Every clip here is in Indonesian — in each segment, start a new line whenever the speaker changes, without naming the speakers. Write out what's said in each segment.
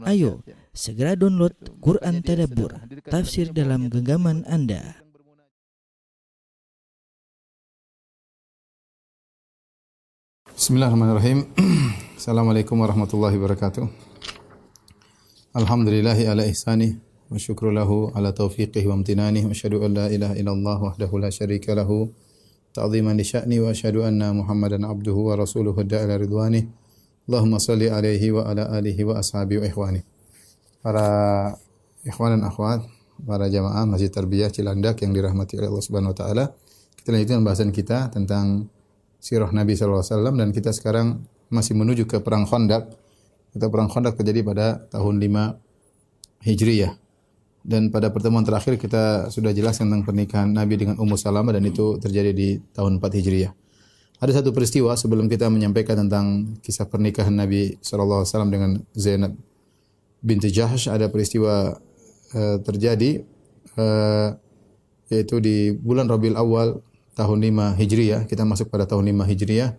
Ayo, segera download Quran Tadabbur, tafsir dalam genggaman Anda.
Bismillahirrahmanirrahim. Assalamualaikum warahmatullahi wabarakatuh. Alhamdulillahi ala ihsanih wa syukru lahu ala taufiqihi wa amtinanih wa asyhadu an la ilaha illallah wahdahu la syarika lahu ta'ziman li sya'ni wa asyhadu anna Muhammadan abduhu wa rasuluhu da'ila ridwanih. Allahumma salli alaihi wa ala alihi wa ashabihi wa ikhwani. Para ikhwan dan akhwat, para jamaah Masjid Tarbiyah Cilandak yang dirahmati oleh Allah Subhanahu wa taala. Kita lanjutkan bahasan kita tentang sirah Nabi sallallahu alaihi wasallam dan kita sekarang masih menuju ke perang Khandaq. Perang Khandaq terjadi pada tahun 5 Hijriyah. Dan pada pertemuan terakhir kita sudah jelaskan tentang pernikahan Nabi dengan Ummu Salamah dan itu terjadi di tahun 4 Hijriyah. Ada satu peristiwa sebelum kita menyampaikan tentang kisah pernikahan Nabi sallallahu alaihi wasallam dengan Zainab binti Jahsh. Ada peristiwa terjadi yaitu di bulan Rabiul Awal tahun 5 Hijriyah. Kita masuk pada tahun 5 Hijriyah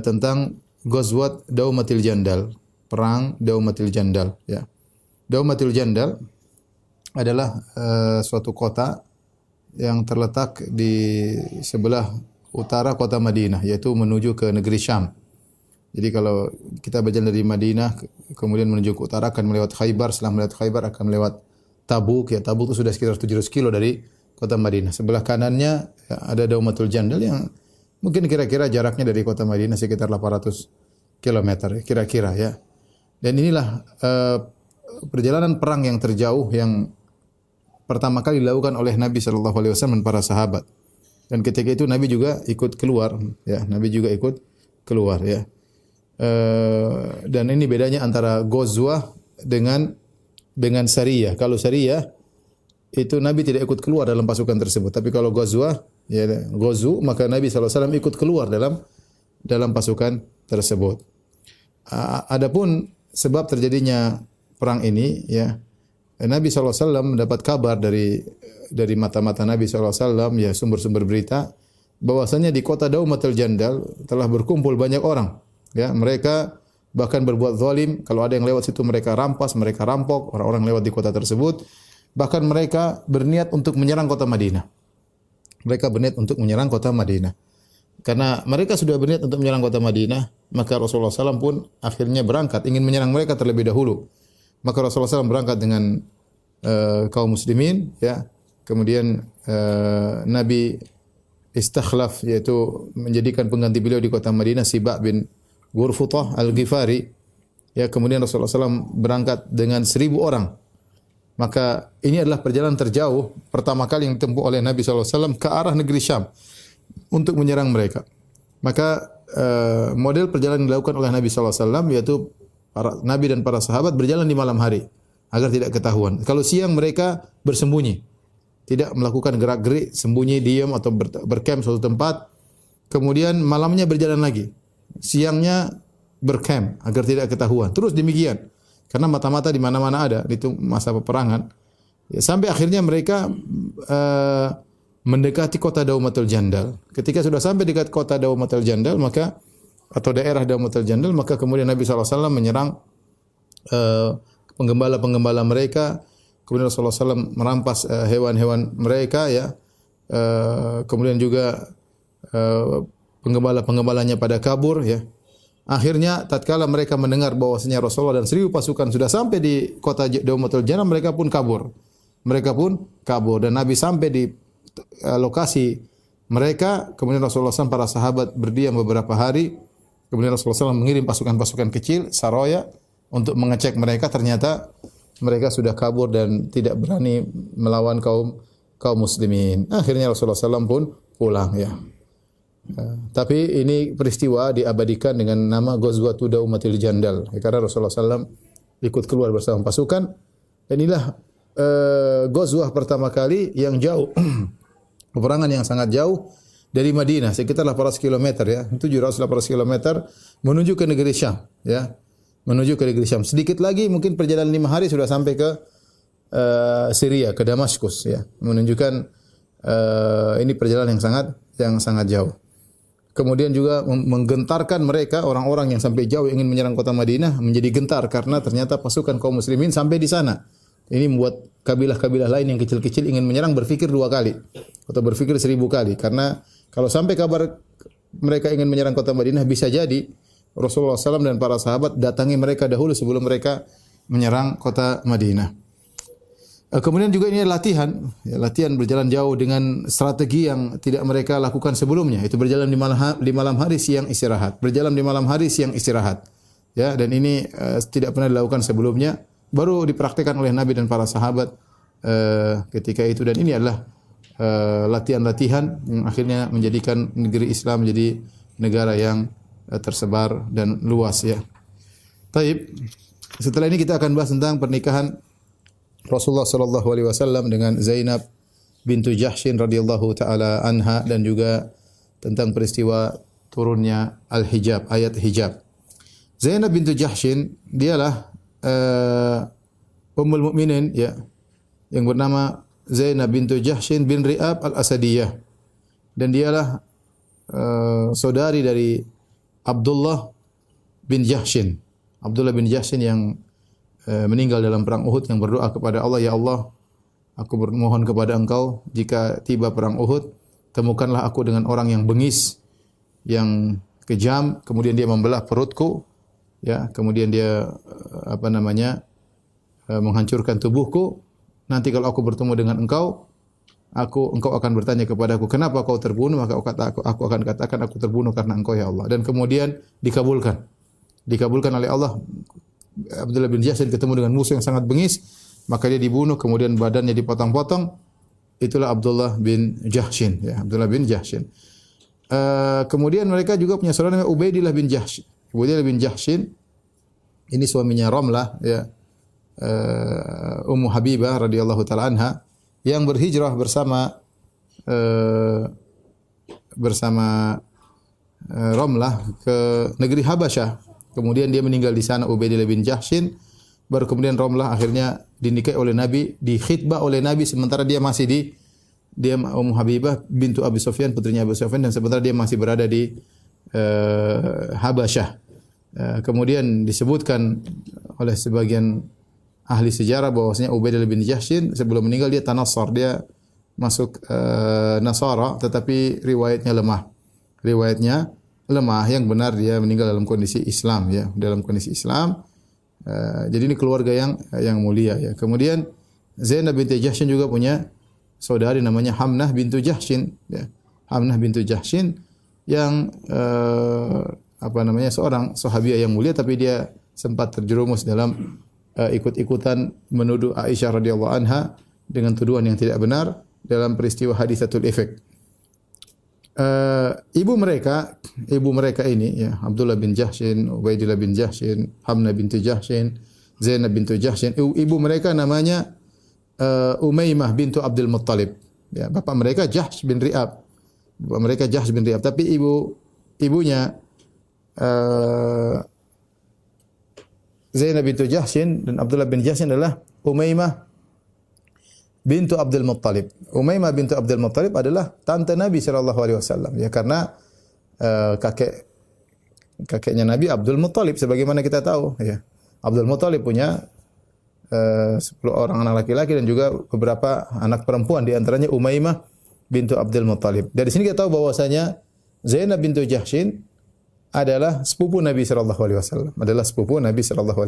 tentang Ghazwat Daumatil Jandal, perang Daumatil Jandal ya. Daumatil Jandal adalah suatu kota yang terletak di sebelah utara kota Madinah, yaitu menuju ke negeri Syam. Jadi kalau kita berjalan dari Madinah kemudian menuju ke utara akan melewati Khaybar, setelah melewati Khaybar akan melewati Tabuk ya. Tabuk itu sudah sekitar 700 kilo dari kota Madinah. Sebelah kanannya ada Daumatul Jandal yang mungkin kira-kira jaraknya dari kota Madinah sekitar 800 km kira-kira ya. Dan inilah perjalanan perang yang terjauh yang pertama kali dilakukan oleh Nabi sallallahu alaihi wasallam dan para sahabat. Dan ketika itu Nabi juga ikut keluar ya. Nabi juga ikut keluar ya. Dan ini bedanya antara ghazwah dengan sariyah. Kalau sariyah itu Nabi tidak ikut keluar dalam pasukan tersebut. Tapi kalau ghazwah ya ghazu maka Nabi sallallahu alaihi wasallam ikut keluar dalam pasukan tersebut. Adapun sebab terjadinya perang ini ya, Nabi sallallahu alaihi wasallam mendapat kabar dari mata-mata Nabi sallallahu alaihi wasallam ya, sumber-sumber berita bahwasanya di kota Daumatul Jandal telah berkumpul banyak orang ya. Mereka bahkan berbuat zalim. Kalau ada yang lewat situ mereka rampas, mereka rampok orang-orang lewat di kota tersebut. Bahkan mereka berniat untuk menyerang kota Madinah. Mereka berniat untuk menyerang kota Madinah. Karena mereka sudah berniat untuk menyerang kota Madinah, maka Rasulullah SAW pun akhirnya berangkat ingin menyerang mereka terlebih dahulu. Maka Rasulullah SAW berangkat dengan kaum muslimin ya. Kemudian Nabi istakhlaf, yaitu menjadikan pengganti beliau di kota Madinah Sibak bin Ghurfutah Al-Ghifari. Ya, kemudian Rasulullah SAW berangkat dengan 1000 orang. Maka ini adalah perjalanan terjauh pertama kali yang ditempuh oleh Nabi SAW ke arah negeri Syam untuk menyerang mereka. Maka model perjalanan yang dilakukan oleh Nabi SAW yaitu para Nabi dan para sahabat berjalan di malam hari agar tidak ketahuan. Kalau siang mereka bersembunyi, tidak melakukan gerak-gerik, sembunyi, diam atau bercamp suatu tempat. Kemudian malamnya berjalan lagi. Siangnya bercamp agar tidak ketahuan. Terus demikian. Karena mata-mata di mana-mana ada, itu masa peperangan. Ya, sampai akhirnya mereka mendekati kota Daumatul Jandal. Ketika sudah sampai dekat kota Daumatul Jandal, maka atau daerah Daumatul Jandal, maka kemudian Nabi SAW menyerang penggembala-penggembala mereka. Kemudian Rasulullah SAW merampas hewan-hewan mereka ya. Kemudian juga penggembala-penggembalanya pada kabur ya. Akhirnya tatkala mereka mendengar bahwasanya Rasulullah dan 1000 pasukan sudah sampai di kota Daumatul Jandal, mereka pun kabur. Dan Nabi sampai di lokasi mereka. Kemudian Rasulullah SAW para sahabat berdiam beberapa hari. Kemudian Rasulullah SAW mengirim pasukan-pasukan kecil saraya untuk mengecek mereka. Ternyata mereka sudah kabur dan tidak berani melawan kaum muslimin. Akhirnya Rasulullah SAW pun pulang ya. Tapi ini peristiwa diabadikan dengan nama Ghazwatu Daumatil Jandal ya, karena Rasulullah SAW ikut keluar bersama pasukan. Dan inilah ghazwah pertama kali yang jauh, peperangan yang sangat jauh dari Madinah, sekitar 800 km ya, 700-800 km menuju ke negeri Syam ya. Menuju ke negeri Syam. Sedikit lagi mungkin perjalanan 5 hari sudah sampai ke Syria, ke Damaskus ya. Menunjukkan ini perjalanan yang sangat jauh. kemudian juga menggentarkan mereka orang-orang yang sampai jauh ingin menyerang kota Madinah menjadi gentar karena ternyata pasukan kaum muslimin sampai di sana. Ini membuat kabilah-kabilah lain yang kecil-kecil ingin menyerang berpikir 2 kali atau berpikir 1000 kali, karena kalau sampai kabar mereka ingin menyerang kota Madinah, bisa jadi Rasulullah SAW dan para sahabat datangi mereka dahulu sebelum mereka menyerang kota Madinah. Kemudian juga ini latihan, latihan berjalan jauh dengan strategi yang tidak mereka lakukan sebelumnya. Itu berjalan di malam hari, siang istirahat. Berjalan di malam hari, siang istirahat. Ya, dan ini tidak pernah dilakukan sebelumnya. Baru dipraktikkan oleh Nabi dan para sahabat ketika itu. Dan ini adalah latihan-latihan yang akhirnya menjadikan negeri Islam menjadi negara yang tersebar dan luas, ya. Taib. Setelah ini kita akan bahas tentang pernikahan Rasulullah sallallahu alaihi wasallam dengan Zainab bintu Jahsyin radhiyallahu taala anha, dan juga tentang peristiwa turunnya al-hijab, ayat hijab. Zainab bintu Jahsyin dialah Ummul Mukminin, ya, yang bernama Zainab bintu Jahsyin bin Ri'ab al-Asadiyah, dan dialah saudari dari Abdullah bin Jahsyin. Abdullah bin Jahsyin yang meninggal dalam perang Uhud, yang berdoa kepada Allah, ya Allah, aku bermohon kepada Engkau jika tiba perang Uhud, temukanlah aku dengan orang yang bengis, yang kejam, kemudian dia membelah perutku, ya, kemudian dia menghancurkan tubuhku. Nanti kalau aku bertemu dengan engkau akan bertanya kepadaku, kenapa kau terbunuh? Maka aku akan katakan, aku terbunuh karena engkau, ya Allah. Dan kemudian dikabulkan oleh Allah. Abdullah bin Jahsyin ketemu dengan musuh yang sangat bengis, maka dia dibunuh, kemudian badannya dipotong-potong. Itulah Abdullah bin Jahsyin, ya, Abdullah bin Jahsyin. Kemudian mereka juga punya saudara namanya Ubaidillah bin Jahsyin. Ubaidillah bin Jahsyin ini suaminya Ramlah, ya, Ummu Habibah radhiyallahu taala anha, yang berhijrah bersama Ramlah ke negeri Habasyah. Kemudian dia meninggal di sana, Ubaidillah bin Jahsyin. Baru kemudian Ramlah akhirnya dinikahi oleh Nabi, dikhitbah oleh Nabi sementara dia masih dia Ummu Habibah bintu Abi Sufyan, putrinya Abu Sufyan, dan sementara dia masih berada di Habasyah. Kemudian disebutkan oleh sebagian ahli sejarah bahwasanya Ubaidillah bin Jahsyin sebelum meninggal dia tanassar, dia masuk Nasara, tetapi riwayatnya lemah. Yang benar dia meninggal dalam kondisi Islam, ya, dalam kondisi Islam. Jadi ini keluarga yang mulia, ya. Kemudian Zainab binti Jahsyin juga punya saudari namanya Hamnah bintu Jahsyin, ya. Hamnah bintu Jahsyin yang seorang sahabiah yang mulia, tapi dia sempat terjerumus dalam ikut-ikutan menuduh Aisyah radhiyallahu anha dengan tuduhan yang tidak benar dalam peristiwa hadisatul ifk. Ibu mereka ini, ya, Abdullah bin Jahsyin, Ubaidillah bin Jahsyin, Hamnah binti Jahsyin, Zainab bintu Jahsyin. Ibu mereka namanya Umaymah bintu Abdul Muttalib. Ya, bapak mereka Jahsh bin Ri'ab. Tapi ibunya Zainab bintu Jahsyin dan Abdullah bin Jahsyin adalah Umaymah bintu Abdul Muttalib. Umaymah bintu Abdul Muttalib adalah tante Nabi sallallahu alaihi wasallam, ya, karena kakeknya Nabi Abdul Muttalib, sebagaimana kita tahu, ya. Abdul Muttalib punya 10 orang anak laki-laki dan juga beberapa anak perempuan, di antaranya Umaymah bintu Abdul Muttalib. Dari sini kita tahu bahwasanya Zainab bintu Jahsyin adalah sepupu Nabi sallallahu alaihi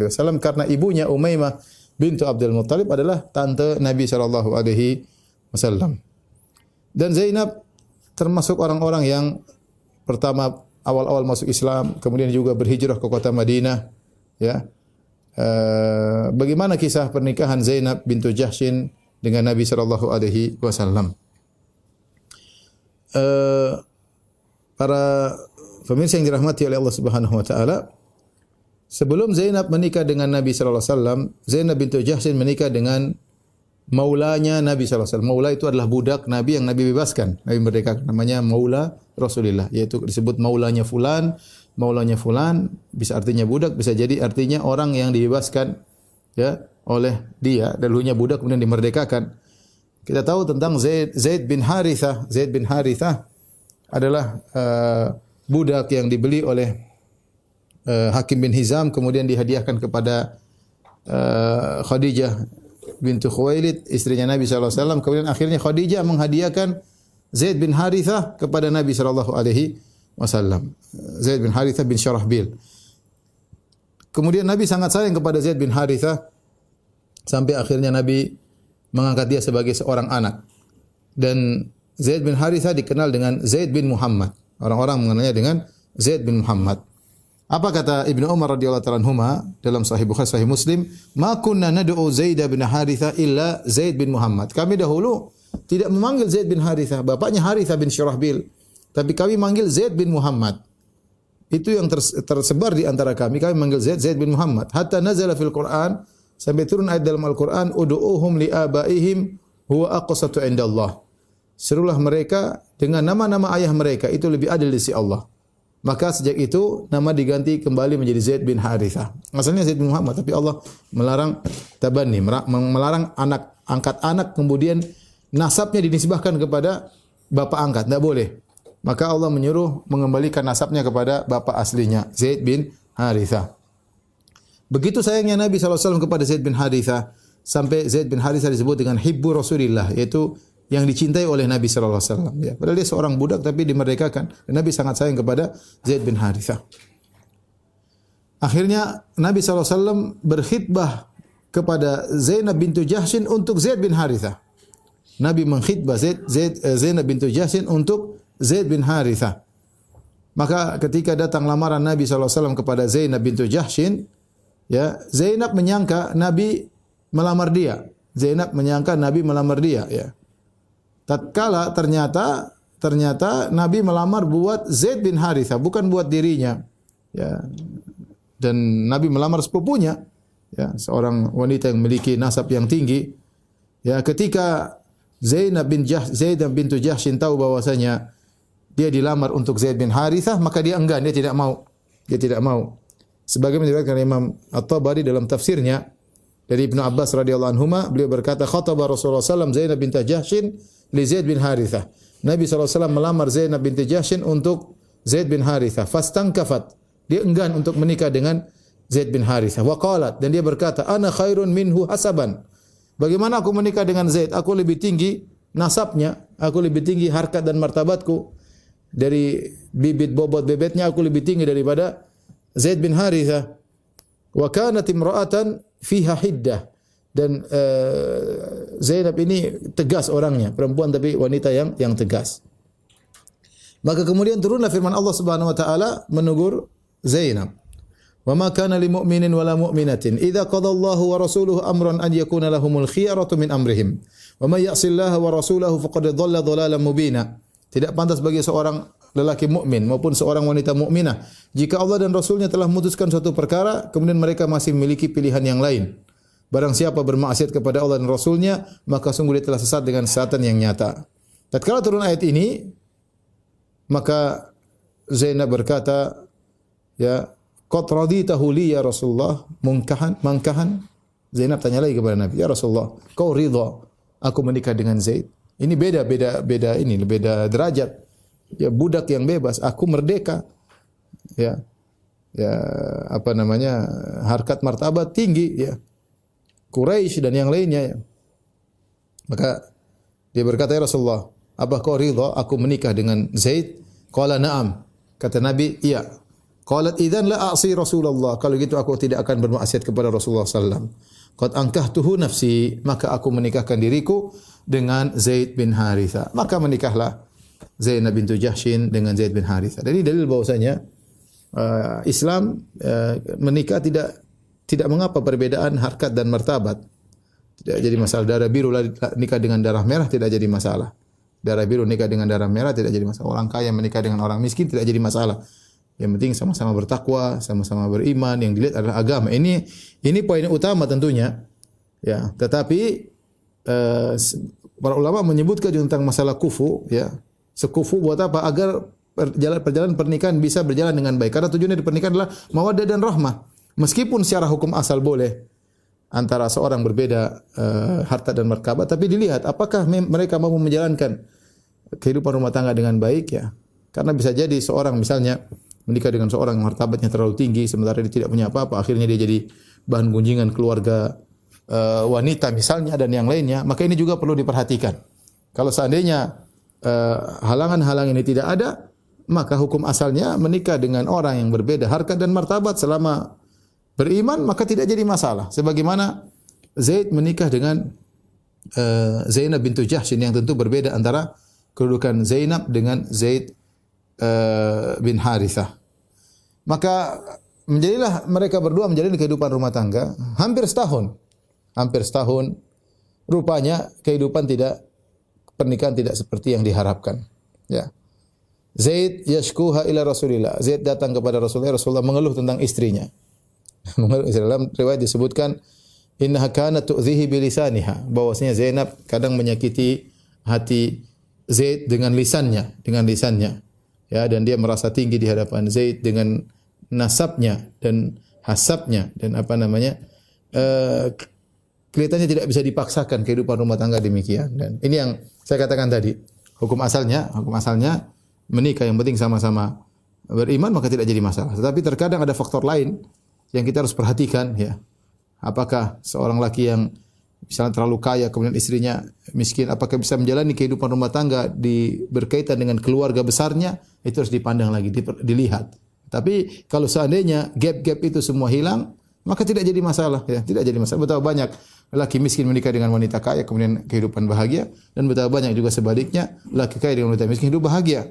wasallam, karena ibunya Umaymah bintu Abdul Muttalib adalah tante Nabi sallallahu alaihi wasallam. Dan Zainab termasuk orang-orang yang pertama awal-awal masuk Islam, kemudian juga berhijrah ke kota Madinah, ya. Bagaimana kisah pernikahan Zainab bintu Jahsyin dengan Nabi sallallahu alaihi wasallam? Para pemirsa yang dirahmati oleh Allah Subhanahu wa taala, sebelum Zainab menikah dengan Nabi sallallahu alaihi wasallam, Zainab bintu Jahsyin menikah dengan maulanya Nabi sallallahu alaihi wasallam. Maula itu adalah budak Nabi yang Nabi bebaskan, Nabi merdekakan. Namanya maula Rasulullah, yaitu disebut maulanya fulan. Maulanya fulan bisa artinya budak, bisa jadi artinya orang yang dibebaskan, ya, oleh dia. Dahulunya budak kemudian dimerdekakan. Kita tahu tentang Zaid bin Harithah. Zaid bin Harithah adalah budak yang dibeli oleh Hakim bin Hizam kemudian dihadiahkan kepada Khadijah bintu Khuwailid, istrinya Nabi SAW. Kemudian akhirnya Khadijah menghadiahkan Zaid bin Harithah kepada Nabi SAW. Zaid bin Harithah bin Syarahbil. Kemudian Nabi sangat sayang kepada Zaid bin Harithah sampai akhirnya Nabi mengangkat dia sebagai seorang anak. Dan Zaid bin Harithah dikenal dengan Zaid bin Muhammad. Orang-orang mengenalnya dengan Zaid bin Muhammad. Apa kata Ibnu Umar radhiyallahu ta'ala anhuma dalam Sahih Bukhari Sahih Muslim, "Ma kunna nad'u Zaid bin Harithah illa Zaid bin Muhammad." Kami dahulu tidak memanggil Zaid bin Harithah, bapaknya Harithah bin Syurahbil, tapi kami manggil Zaid bin Muhammad. Itu yang tersebar di antara kami manggil Zaid bin Muhammad. Hatta nazala fil Quran, sampai turun ayat dalam Al-Qur'an, "Ud'uuhum li abaihim huwa aqsatu indallah." Serulah mereka dengan nama-nama ayah mereka, itu lebih adil di sisi Allah. Maka sejak itu nama diganti kembali menjadi Zaid bin Harithah. Asalnya Zaid bin Muhammad, tapi Allah melarang tabanni, melarang anak angkat anak kemudian nasabnya dinisbahkan kepada bapak angkat, tidak boleh. Maka Allah menyuruh mengembalikan nasabnya kepada bapak aslinya, Zaid bin Harithah. Begitu sayangnya Nabi SAW kepada Zaid bin Harithah, sampai Zaid bin Harithah disebut dengan Hibbu Rasulillah, yaitu yang dicintai oleh Nabi SAW. Ya, padahal dia seorang budak tapi dimerdekakan. Dan Nabi sangat sayang kepada Zaid bin Harithah. Akhirnya Nabi SAW berkhidbah kepada Zainab bintu Jahshin untuk Zaid bin Harithah. Nabi mengkhidbah Zainab bintu Jahshin untuk Zaid bin Harithah. Maka ketika datang lamaran Nabi SAW kepada Zainab bintu Jahshin, ya, Zainab menyangka Nabi melamar dia. Zainab menyangka Nabi melamar dia, ya. Tatkala ternyata Nabi melamar buat Zaid bin Harithah, bukan buat dirinya. Ya. Dan Nabi melamar sepupunya, ya, seorang wanita yang memiliki nasab yang tinggi. Ya, ketika Zainab bintu Jahshin tahu bahwasanya dia dilamar untuk Zaid bin Harithah, maka dia enggan, dia tidak mau. Dia tidak mau. Sebagaimana diriwayatkan Imam At-Tabari dalam tafsirnya dari Ibnu Abbas radhiyallahu anhuma, beliau berkata, "Khataba Rasulullah sallallahu alaihi wasallam Zainab bintu Jahshin li Zaid bin Harithah." Nabi SAW melamar Zainab binti Jahshin untuk Zaid bin Harithah. Fastankafat. Dia enggan untuk menikah dengan Zaid bin Harithah. Wa qalat, dan dia berkata, "Ana khairun minhu hasaban." Bagaimana aku menikah dengan Zaid? Aku lebih tinggi nasabnya, aku lebih tinggi harkat dan martabatku. Dari bibit bobot bebetnya aku lebih tinggi daripada Zaid bin Harithah. Wa kanat imra'atan fiha hiddah. Dan Zainab ini tegas orangnya, perempuan tapi wanita yang tegas. Maka kemudian turunlah firman Allah Subhanahu wa taala menegur Zainab. Wa ma kana lil mu'minin wala mu'minatin idza qada Allahu wa rasuluhu amran an yakuna lahumul khiyaratu min amrihim. Wa may ya'sillaha wa rasulahu faqad dhalla dhalalan mubina. Tidak pantas bagi seorang lelaki mukmin maupun seorang wanita mukminah jika Allah dan Rasulnya telah memutuskan suatu perkara kemudian mereka masih memiliki pilihan yang lain. Barang siapa bermaksiat kepada Allah dan Rasulnya, maka sungguh dia telah sesat dengan kesesatan yang nyata. Tatkala turun ayat ini, maka Zainab berkata, ya, "Qad raditahu li ya Rasulullah mangkahan?" Zainab tanya lagi kepada Nabi, "Ya Rasulullah, kau ridha aku menikah dengan Zaid?" Ini beda derajat. Ya, budak yang bebas, aku merdeka. Ya. Ya, apa namanya? Harkat martabat tinggi, ya. Quraisy dan yang lainnya. Maka dia berkata, "Ya Rasulullah, apa kau ridha aku menikah dengan Zaid?" Qala na'am. Kata Nabi, "Iya." Qalat idzan la a'si Rasulullah. Kalau gitu aku tidak akan bermaksiat kepada Rasulullah sallallahu alaihi wasallam. Qad ankahtuhu nafsi, maka aku menikahkan diriku dengan Zaid bin Harithah. Maka menikahlah Zainab bintu Jahshin dengan Zaid bin Harithah. Jadi dalil bahwasanya Islam menikah tidak mengapa perbedaan harkat dan martabat. Tidak jadi masalah. Darah biru nikah dengan darah merah tidak jadi masalah. Darah biru nikah dengan darah merah tidak jadi masalah. Orang kaya menikah dengan orang miskin tidak jadi masalah. Yang penting sama-sama bertakwa, sama-sama beriman. Yang dilihat adalah agama. Ini poin utama tentunya. Ya, tetapi para ulama menyebutkan tentang masalah kufu. Ya, sekufu buat apa? Agar perjalanan pernikahan bisa berjalan dengan baik. Karena tujuannya di pernikahan adalah mawaddah dan rahmah. Meskipun secara hukum asal boleh antara seorang berbeda harta dan martabat, tapi dilihat apakah mereka mampu menjalankan kehidupan rumah tangga dengan baik, ya. Karena bisa jadi seorang misalnya menikah dengan seorang yang martabatnya terlalu tinggi sementara dia tidak punya apa-apa, akhirnya dia jadi bahan gunjingan keluarga wanita misalnya dan yang lainnya, maka ini juga perlu diperhatikan. Kalau seandainya halangan-halangan ini tidak ada, maka hukum asalnya menikah dengan orang yang berbeda harkat dan martabat selama beriman, maka tidak jadi masalah. Sebagaimana Zaid menikah dengan Zainab bintu Jahsyin yang tentu berbeda antara kedudukan Zainab dengan Zaid bin Harithah. Maka menjadilah mereka berdua menjalani kehidupan rumah tangga hampir setahun. Hampir setahun. Rupanya kehidupan pernikahan tidak seperti yang diharapkan. Ya. Zaid yashkuha ila Rasulillah. Zaid datang kepada Rasulullah, Rasulullah mengeluh tentang istrinya. Dalam riwayat disebutkan innaha kanat tu'dhihi bilisaniha, bahwasanya Zainab kadang menyakiti hati Zaid dengan lisannya. Ya, dan dia merasa tinggi di hadapan Zaid dengan nasabnya dan hasabnya dan kelihatannya tidak bisa dipaksakan kehidupan rumah tangga demikian. Dan ini yang saya katakan tadi, hukum asalnya menikah yang penting sama-sama beriman maka tidak jadi masalah. Tetapi terkadang ada faktor lain yang kita harus perhatikan, ya. Apakah seorang laki yang misalnya terlalu kaya kemudian istrinya miskin, apakah bisa menjalani kehidupan rumah tangga berkaitan dengan keluarga besarnya, itu harus dipandang lagi, dilihat. Tapi kalau seandainya gap-gap itu semua hilang, maka tidak jadi masalah, ya, tidak jadi masalah. Betapa banyak laki miskin menikah dengan wanita kaya kemudian kehidupan bahagia, dan betapa banyak juga sebaliknya laki kaya dengan wanita miskin hidup bahagia.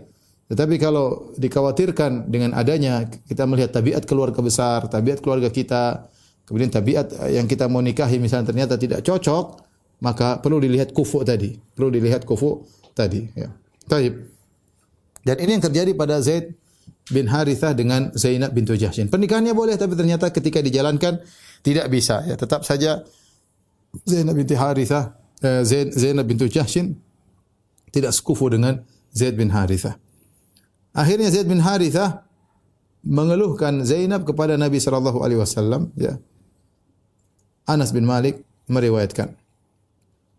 Tetapi kalau dikhawatirkan dengan adanya kita melihat tabiat keluarga besar, tabiat keluarga kita, kemudian tabiat yang kita mau nikahi misalnya ternyata tidak cocok, maka perlu dilihat kufu tadi. Ya. Baik. Dan ini yang terjadi pada Zaid bin Harithah dengan Zainab bintu Jahsyin. Pernikahannya boleh, tapi ternyata ketika dijalankan tidak bisa. Ya, tetap saja Zainab bintu Jahsyin tidak sekufu dengan Zaid bin Harithah. Akhirnya Zaid bin Harithah mengeluhkan Zainab kepada Nabi sallallahu alaihi wasallam, ya. Anas bin Malik meriwayatkan.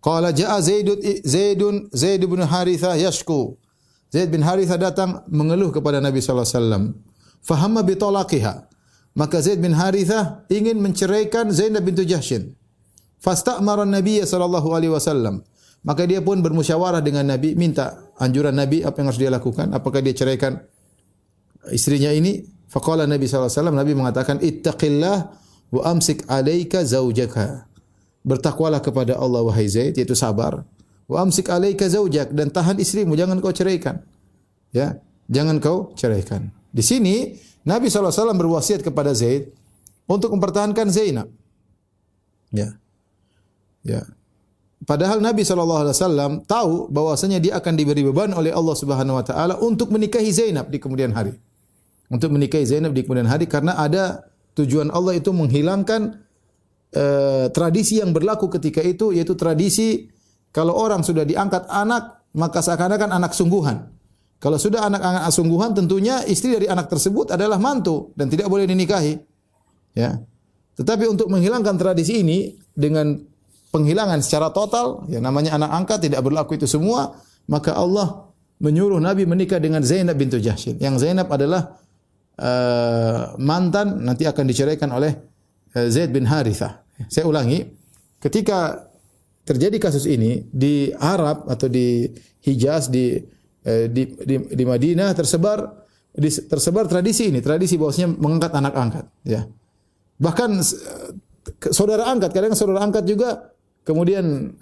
Qala jaa Zaid bin Harithah yashku. Zaid bin Harithah datang mengeluh kepada Nabi sallallahu alaihi wasallam. Fahamma bi talaqiha. Maka Zaid bin Harithah ingin menceraikan Zainab bintu Jahsyin. Fastamara Nabi sallallahu alaihi wasallam. Maka dia pun bermusyawarah dengan Nabi, minta anjuran Nabi apa yang harus dia lakukan, apakah dia ceraikan istrinya ini. Faqala Nabi sallallahu alaihi wasallam, Nabi mengatakan ittaqillah wa amsik alaika zaujaka. Bertakwalah kepada Allah wahai Zaid, yaitu sabar. Wa amsik alaika zaujak, dan tahan istrimu, jangan kau ceraikan. Ya, jangan kau ceraikan. Di sini Nabi sallallahu alaihi wasallam berwasiat kepada Zaid untuk mempertahankan Zainab. Ya. Ya. Padahal Nabi SAW tahu bahwasanya dia akan diberi beban oleh Allah Subhanahu Wa Taala untuk menikahi Zainab di kemudian hari. Untuk menikahi Zainab di kemudian hari karena ada tujuan Allah itu menghilangkan tradisi yang berlaku ketika itu, yaitu tradisi kalau orang sudah diangkat anak maka seakan-akan anak sungguhan. Kalau sudah anak-anak sungguhan tentunya istri dari anak tersebut adalah mantu dan tidak boleh dinikahi. Ya. Tetapi untuk menghilangkan tradisi ini dengan penghilangan secara total, ya namanya anak angkat tidak berlaku itu semua, maka Allah menyuruh Nabi menikah dengan Zainab bintu Jahsyin. Yang Zainab adalah mantan, nanti akan diceraikan oleh Zaid bin Harithah. Saya ulangi, ketika terjadi kasus ini di Arab atau di Hijaz, di Madinah tersebar tradisi ini, tradisi bahwasanya mengangkat anak angkat. Ya. Bahkan saudara angkat, kadang saudara angkat juga kemudian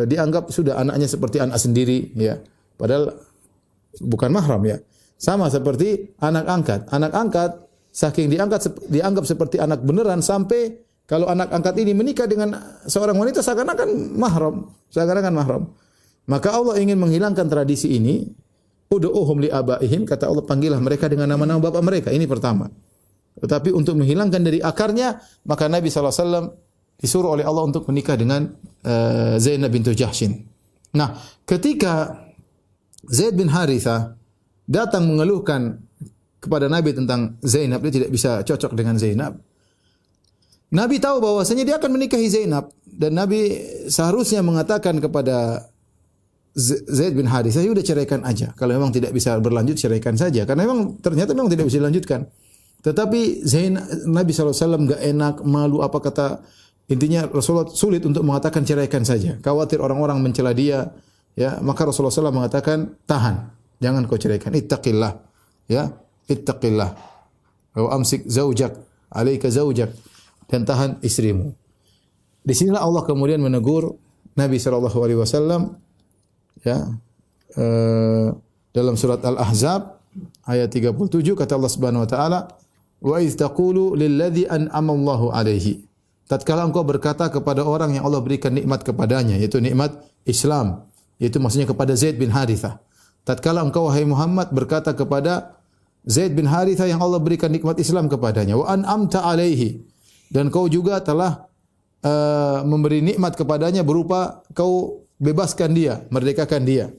dianggap sudah anaknya seperti anak sendiri, ya. Padahal bukan mahram, ya. Sama seperti anak angkat. Anak angkat saking dianggap seperti anak beneran sampai kalau anak angkat ini menikah dengan seorang wanita seakan-akan mahram. Maka Allah ingin menghilangkan tradisi ini. Ud'uhum li abaihim, kata Allah, panggillah mereka dengan nama-nama bapak mereka. Ini pertama. Tetapi untuk menghilangkan dari akarnya, maka Nabi SAW disuruh oleh Allah untuk menikah dengan Zainab bintu Jahsyin. Nah, ketika Zaid bin Harithah datang mengeluhkan kepada Nabi tentang Zainab, dia tidak bisa cocok dengan Zainab. Nabi tahu bahwasanya dia akan menikahi Zainab dan Nabi seharusnya mengatakan kepada Zaid bin Harithah, ya udah ceraikan aja. Kalau memang tidak bisa berlanjut, ceraikan saja. Karena memang ternyata memang tidak bisa dilanjutkan. Tetapi Nabi SAW gak enak, malu, apa kata, intinya Rasulullah sulit untuk mengatakan ceraikan saja. Khawatir orang-orang mencela dia, ya, maka Rasulullah SAW mengatakan tahan, jangan kau ceraikan. Ittaqillah, ya, ittaqillah. Wa amsik zaujak, alaika zaujak, dan tahan istrimu. Di sinilah Allah kemudian menegur Nabi SAW, ya, dalam surat Al-Ahzab ayat 37 kata Allah Subhanahu wa taala, wa idz taqulu lilladzi an'ama Allahu alaihi, tatkala engkau berkata kepada orang yang Allah berikan nikmat kepadanya, yaitu nikmat Islam, yaitu maksudnya kepada Zaid bin Harithah. Tatkala engkau wahai Muhammad berkata kepada Zaid bin Harithah yang Allah berikan nikmat Islam kepadanya, wa an'amta alaihi, dan kau juga telah memberi nikmat kepadanya berupa kau bebaskan dia, merdekakan dia.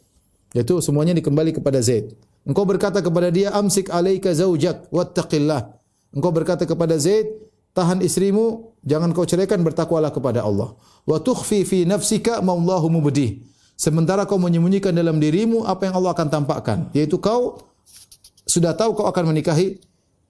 Yaitu semuanya dikembali kepada Zaid. Engkau berkata kepada dia, amsik alaika zaujak wattaqillah. Engkau berkata kepada Zaid, tahan istrimu, jangan kau ceraikan, bertakwalah kepada Allah. Wa tukhfi fi nafsika ma Allahu mubdih. Sementara kau menyembunyikan dalam dirimu apa yang Allah akan tampakkan, yaitu kau sudah tahu kau akan menikahi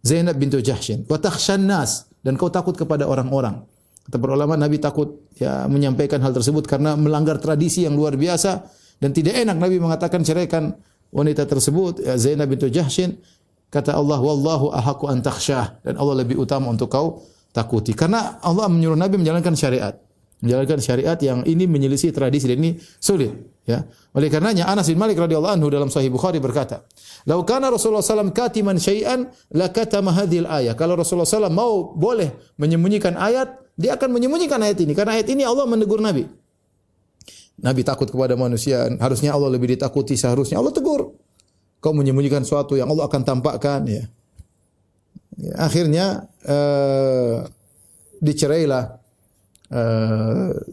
Zainab bintu Jahsyin. Wa takhshan nas, dan kau takut kepada orang-orang. Kata para ulama, Nabi takut ya menyampaikan hal tersebut karena melanggar tradisi yang luar biasa, dan tidak enak Nabi mengatakan ceraikan wanita tersebut, ya, Zainab bintu Jahsyin. Kata Allah, wallahu ahaqqu an takhshah, dan Allah lebih utama untuk kau takuti. Karena Allah menyuruh Nabi menjalankan syariat. Menjalankan syariat yang ini menyelisih tradisi, dan ini sulit, ya. Oleh karenanya Anas bin Malik radhiyallahu anhu dalam Sahih Bukhari berkata, "Lau kana Rasulullah sallallahu katiman syai'an lakatama hadhil ayah." Kalau Rasulullah sallallahu mau boleh menyembunyikan ayat, dia akan menyembunyikan ayat ini. Karena ayat ini Allah menegur Nabi. Nabi takut kepada manusia, harusnya Allah lebih ditakuti, seharusnya Allah tegur. Kau menyembunyikan sesuatu yang Allah akan tampakkan, ya. Akhirnya dicerailah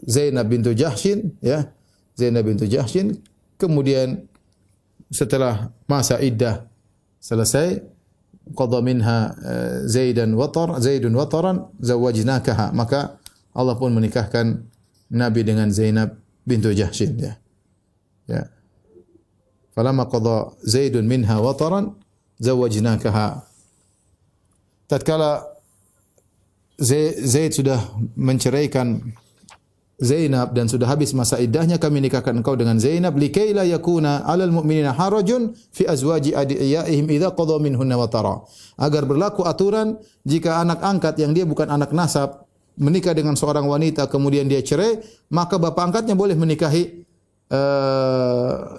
Zainab bintu Jahsyin, ya. Zainab bintu Jahsyin. Kemudian setelah masa iddah selesai, qadha minha Zaidun wataran zawajnakaha, maka Allah pun menikahkan Nabi dengan Zainab bintu Jahsyin, ya. Ya. Falamma qadha Zaidun minha wataran zawajnakaha. Tatkala Zaid sudah menceraikan Zainab dan sudah habis masa iddahnya, kami nikahkan engkau dengan Zainab likay la yakuna 'alal mu'minina harajun fi azwaji adiyaihim idza qadha minhunna watara. Agar berlaku aturan jika anak angkat yang dia bukan anak nasab menikah dengan seorang wanita kemudian dia cerai, maka bapak angkatnya boleh menikahi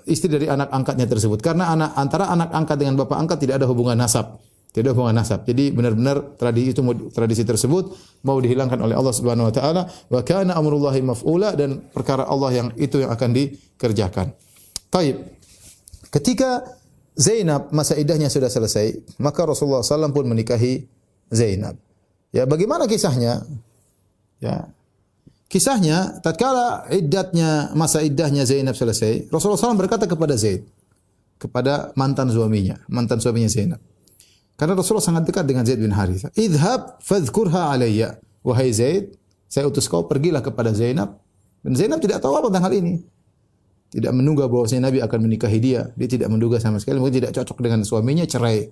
istri dari anak angkatnya tersebut. Karena antara anak angkat dengan bapak angkat tidak ada hubungan nasab. Tidak ada hubungan nasab. Jadi benar-benar tradisi tersebut mau dihilangkan oleh Allah Subhanahu wa taala. Wa kana amrullahi maf'ula, dan perkara Allah yang itu yang akan dikerjakan. Taib. Ketika Zainab masa iddahnya sudah selesai, maka Rasulullah SAW pun menikahi Zainab. Ya, bagaimana kisahnya? Ya. Kisahnya tatkala masa iddahnya Zainab selesai, Rasulullah SAW berkata kepada Zaid, kepada mantan suaminya Zainab. Karena Rasulullah sangat dekat dengan Zaid bin Harithah. Idhab fadhkurha alayya. Wahai Zaid, saya utus kau, pergilah kepada Zainab. Dan Zainab tidak tahu apa tentang hal ini. Tidak menduga bahwasanya Nabi akan menikahi dia. Dia tidak menduga sama sekali. Mungkin tidak cocok dengan suaminya, cerai.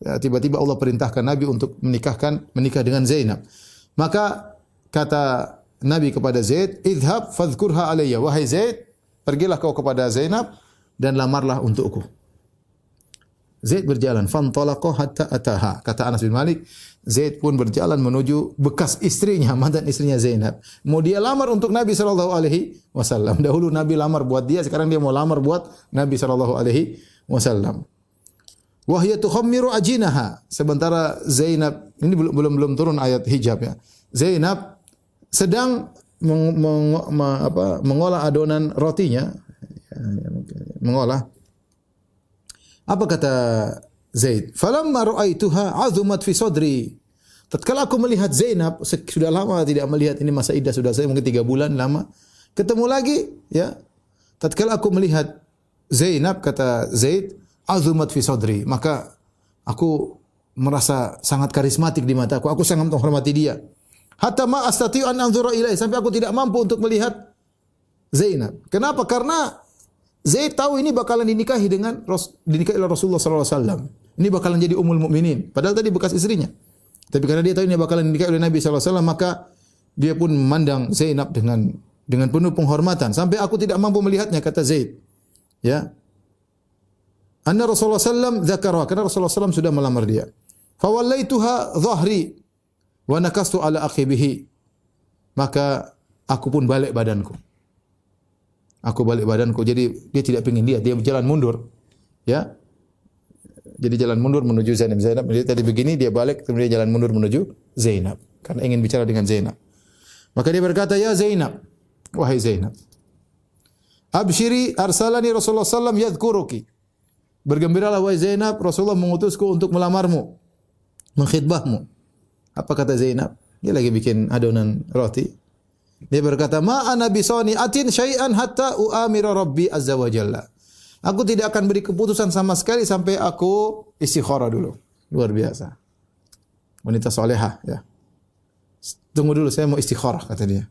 Ya, tiba-tiba Allah perintahkan Nabi untuk menikah dengan Zainab. Maka kata Nabi kepada Zaid, idhab fadhkurha alayya. Wahai Zaid, pergilah kau kepada Zainab dan lamarlah untukku. Zaid berjalan, fantalaqa hatta ataha. Kata Anas bin Malik, Zaid pun berjalan menuju bekas istrinya, mantan istrinya Zainab. Mau dia lamar untuk Nabi sallallahu alaihi wasallam. Dahulu Nabi lamar buat dia, sekarang dia mau lamar buat Nabi sallallahu alaihi wasallam. Wa hiya tukhammiru ajinaha. Sementara Zainab, ini belum turun ayat hijab, ya. Zainab sedang mengolah adonan rotinya, mengolah. Apa kata Zaid? Falamma ra'aituha 'azumat fi sadri. Tatkala aku melihat Zainab, sudah lama tidak melihat, ini masa iddah sudah selesai, mungkin 3 bulan lama. Ketemu lagi, ya. Tatkala aku melihat Zainab, kata Zaid, 'azumat fi sadri, maka aku merasa sangat karismatik di mataku. Aku sangat menghormati dia. Hatta ma astati'u an anzura ilaihi, sampai aku tidak mampu untuk melihat Zainab. Kenapa? Karena Zaid tahu ini bakalan dinikahi oleh Rasulullah sallallahu alaihi wasallam. Ini bakalan jadi ummul mukminin. Padahal tadi bekas istrinya. Tapi karena dia tahu ini bakalan dinikahi oleh Nabi sallallahu alaihi wasallam, maka dia pun memandang Zainab dengan penuh penghormatan sampai aku tidak mampu melihatnya, kata Zaid. Ya. Anna Rasulullah sallallahu dzakara, karena Rasulullah sallallahu sudah melamar dia. Fa wallaituha dhahri wa nakastu ala akhi bihi. Maka aku pun balik badanku. Jadi dia tidak ingin lihat, dia berjalan mundur. Ya. Jadi jalan mundur menuju Zainab. Dia tadi begini, dia balik, kemudian dia jalan mundur menuju Zainab karena ingin bicara dengan Zainab. Maka dia berkata, "Ya Zainab, wahai Zainab, abshiri arsalani Rasulullah sallam yadhkuruki." Bergembiralah wahai Zainab, Rasulullah mengutusku untuk melamarmu, mengkhidbahmu. Apa kata Zainab? Dia lagi bikin adonan roti. Dia berkata, "Ma ana bisani'atin syai'an hatta u'amira Rabbi azza wa jalla." Aku tidak akan beri keputusan sama sekali sampai aku istikharah dulu. Luar biasa. Wanita salehah, ya. Tunggu dulu, saya mau istikharah, kata dia.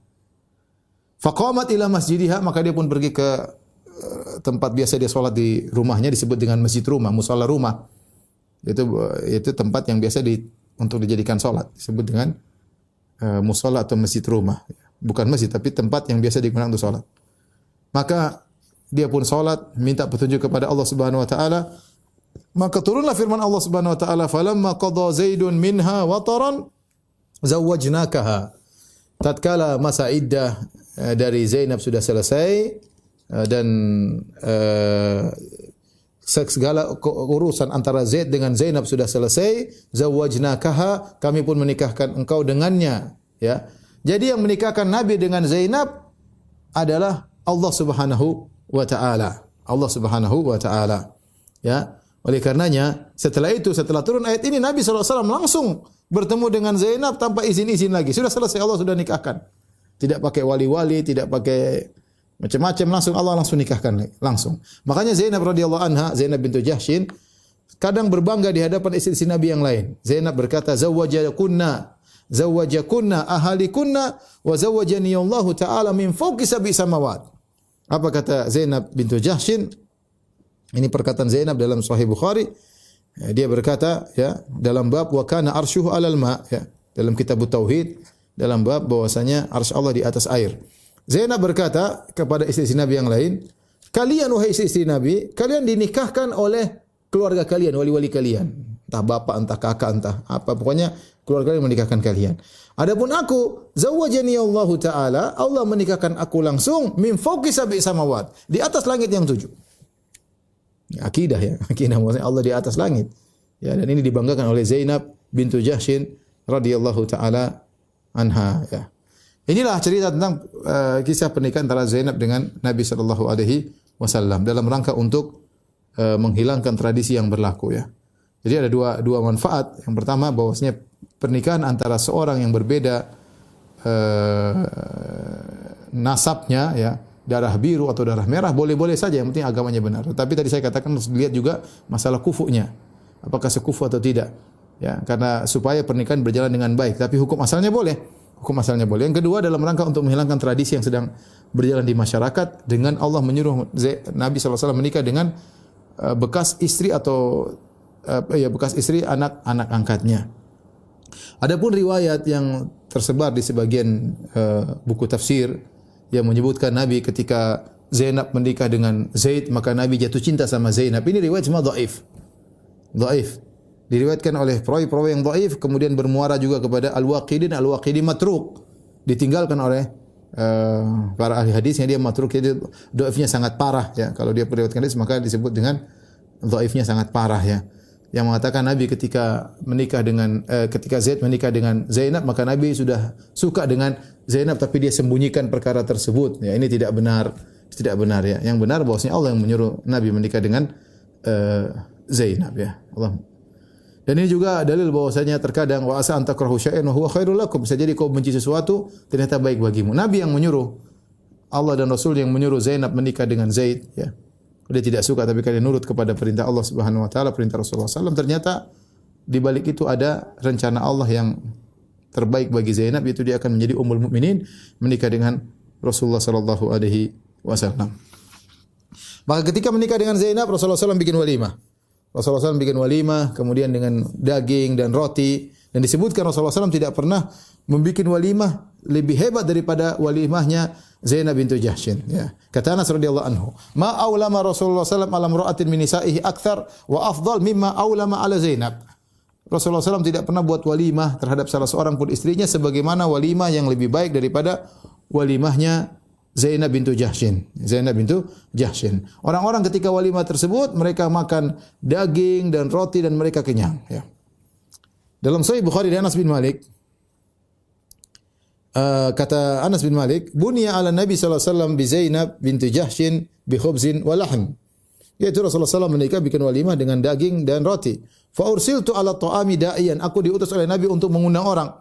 Faqamat ila masjidiha, maka dia pun pergi ke tempat biasa dia salat di rumahnya, disebut dengan masjid rumah, musalla rumah. Itu tempat yang biasa untuk dijadikan salat, disebut dengan musalla atau masjid rumah. Bukan masjid, tapi tempat yang biasa digunakan untuk salat. Maka dia pun salat, minta petunjuk kepada Allah Subhanahu wa taala. Maka turunlah firman Allah Subhanahu wa taala, "Falamma qada Zaidun minha wataran zawwajnakaha." Tatkala masa iddah dari Zainab sudah selesai dan segala urusan antara Zaid dengan Zainab sudah selesai, zawwajnakaha, kami pun menikahkan engkau dengannya, ya. Jadi yang menikahkan Nabi dengan Zainab adalah Allah Subhanahu wa taala. Allah Subhanahu wa taala. Ya. Oleh karenanya, setelah turun ayat ini, Nabi SAW langsung bertemu dengan Zainab tanpa izin-izin lagi. Sudah selesai, Allah sudah nikahkan. Tidak pakai wali-wali, tidak pakai macam-macam, langsung nikahkan langsung. Makanya Zainab radhiyallahu anha, Zainab bintu Jahsyin, kadang berbangga di hadapan istri-istri Nabi yang lain. Zainab berkata, zawwajakunna ahalikunna wa zawwajani Allah taala min fawqi sab'i samawat. Apa kata Zainab bintu Jahsyin? Ini perkataan Zainab dalam Sahih Bukhari. Dia berkata, ya, dalam bab wa kana arsyuhu 'alal ma', ya, dalam kitab tauhid, dalam bab bahwasanya arsy Allah di atas air. Zainab berkata kepada istri-istri Nabi yang lain, "Kalian wahai istri-istri Nabi, kalian dinikahkan oleh keluarga kalian, wali-wali kalian. Entah bapak, entah kakak, entah apa, pokoknya keluarga kalian menikahkan kalian. Adapun aku, zawwajani Allah taala, Allah menikahkan aku langsung min fawqi sab'i samawat, di atas langit yang 7." Akidah, ya, akidah maksudnya Allah di atas langit. Ya, dan ini dibanggakan oleh Zainab bintu Jahsyin radhiyallahu taala anha, ya. Inilah cerita tentang kisah pernikahan antara Zainab dengan Nabi sallallahu alaihi wasallam dalam rangka untuk menghilangkan tradisi yang berlaku, ya. Jadi ada dua manfaat. Yang pertama bahwasanya pernikahan antara seorang yang berbeda nasabnya, ya, darah biru atau darah merah boleh-boleh saja, yang penting agamanya benar. Tapi tadi saya katakan harus dilihat juga masalah kufunya. Apakah sekufu atau tidak. Ya, karena supaya pernikahan berjalan dengan baik, tapi hukum asalnya boleh. Hukum asalnya boleh. Yang kedua dalam rangka untuk menghilangkan tradisi yang sedang berjalan di masyarakat dengan Allah menyuruh Nabi SAW menikah dengan bekas istri atau bekas istri anak-anak angkatnya. Adapun riwayat yang tersebar di sebagian buku tafsir yang menyebutkan Nabi ketika Zainab menikah dengan Zaid, maka Nabi jatuh cinta sama Zainab. Ini riwayat semua dhaif. Dhaif. Diriwayatkan oleh perawi-perawi yang dhaif, kemudian bermuara juga kepada Al-Waqidi matruk. Ditinggalkan oleh para ahli hadisnya, dia matruk, jadi dhaifnya sangat parah, ya. Kalau dia meriwayatkan hadis maka disebut dengan dhaifnya sangat parah, ya. Yang mengatakan Nabi ketika Zaid menikah dengan Zainab, maka Nabi sudah suka dengan Zainab tapi dia sembunyikan perkara tersebut. Ya, ini tidak benar, ya. Yang benar bahwasanya Allah yang menyuruh Nabi menikah dengan Zainab, ya. Allah. Dan ini juga dalil bahwasanya terkadang wa asa antakrahu syai'an wa huwa khairul lakum. Bisa jadi kau benci sesuatu ternyata baik bagimu. Nabi yang menyuruh, Allah dan Rasul yang menyuruh Zainab menikah dengan Zaid, ya. Dia tidak suka tapi kalian nurut kepada perintah Allah Subhanahu wa taala, perintah Rasulullah SAW. Ternyata di balik itu ada rencana Allah yang terbaik bagi Zainab, yaitu dia akan menjadi ummul mukminin, menikah dengan Rasulullah sallallahu alaihi wasallam. Maka ketika menikah dengan Zainab, Rasulullah SAW bikin walimah. Rasulullah SAW bikin walimah, kemudian dengan daging dan roti. Dan disebutkan Rasulullah SAW tidak pernah membuat walimah lebih hebat daripada walimahnya Zainab bintu Jahshin. Ya. Kata Anas radhiyallahu anhu, ma aulama Rasulullah SAW ala mra'atin min nisa'ihi akthar wa afdal mimma aulama ala Zainab. Rasulullah SAW tidak pernah buat walimah terhadap salah seorang pun istrinya sebagaimana walimah yang lebih baik daripada walimahnya Zainab bintu Jahshin. Zainab bintu Jahshin. Orang-orang ketika walimah tersebut mereka makan daging dan roti dan mereka kenyang. Ya. Dalam Sahih Bukhari dari Anas bin Malik, kata Anas bin Malik, bunya ala Nabi sallallahu alaihi wasallam bi Zainab binti Jahshin bi khubzin wa lahm. Yaitu Rasulullah SAW menikah bikin walimah dengan daging dan roti. Fa ursiltu ala ta'ami da'iyan. Aku diutus oleh Nabi untuk mengundang orang.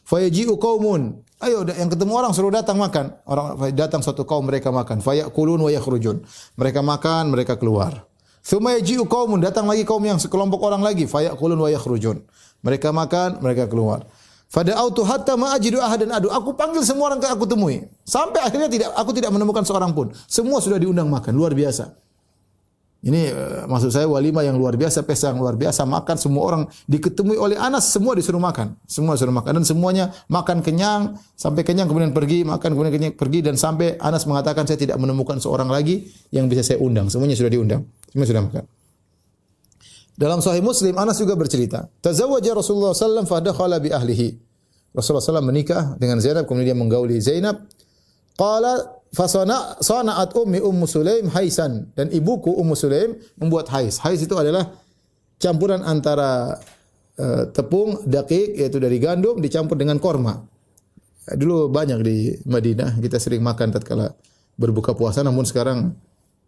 Fa yaji'u qaumun. Ayo yang ketemu orang suruh datang makan. Orang datang suatu kaum mereka makan. Fa ya'kulun wa yakhrujun. Mereka makan, mereka keluar. Tsumma yaji'u qaumun. Datang lagi kaum yang sekelompok orang lagi. Fa ya'kulun wa yakhrujun. Mereka makan, mereka keluar. Fada'autu hatta ma ajidu ahadan adu. Aku panggil semua orang yang aku temui. Sampai akhirnya aku tidak menemukan seorang pun. Semua sudah diundang makan, luar biasa. Ini maksud saya walimah yang luar biasa, pesta yang luar biasa, makan semua orang diketemui oleh Anas, semua disuruh makan. Semua disuruh makan dan semuanya makan kenyang, sampai kenyang kemudian pergi, makan kemudian kenyang pergi dan sampai Anas mengatakan saya tidak menemukan seorang lagi yang bisa saya undang. Semuanya sudah diundang. Semua sudah makan. Dalam Sahih Muslim Anas juga bercerita, tazawwaja Rasulullah sallallahu alaihi wasallam fa dakhala bi ahlihi. Rasulullah SAW menikah dengan Zainab kemudian dia menggauli Zainab. Qala fa sana'at Ummu Sulaim haisan dan ibuku Ummu Sulaim membuat hais. Hais itu adalah campuran antara tepung daqiq yaitu dari gandum dicampur dengan korma. Dulu banyak di Madinah kita sering makan tatkala berbuka puasa, namun sekarang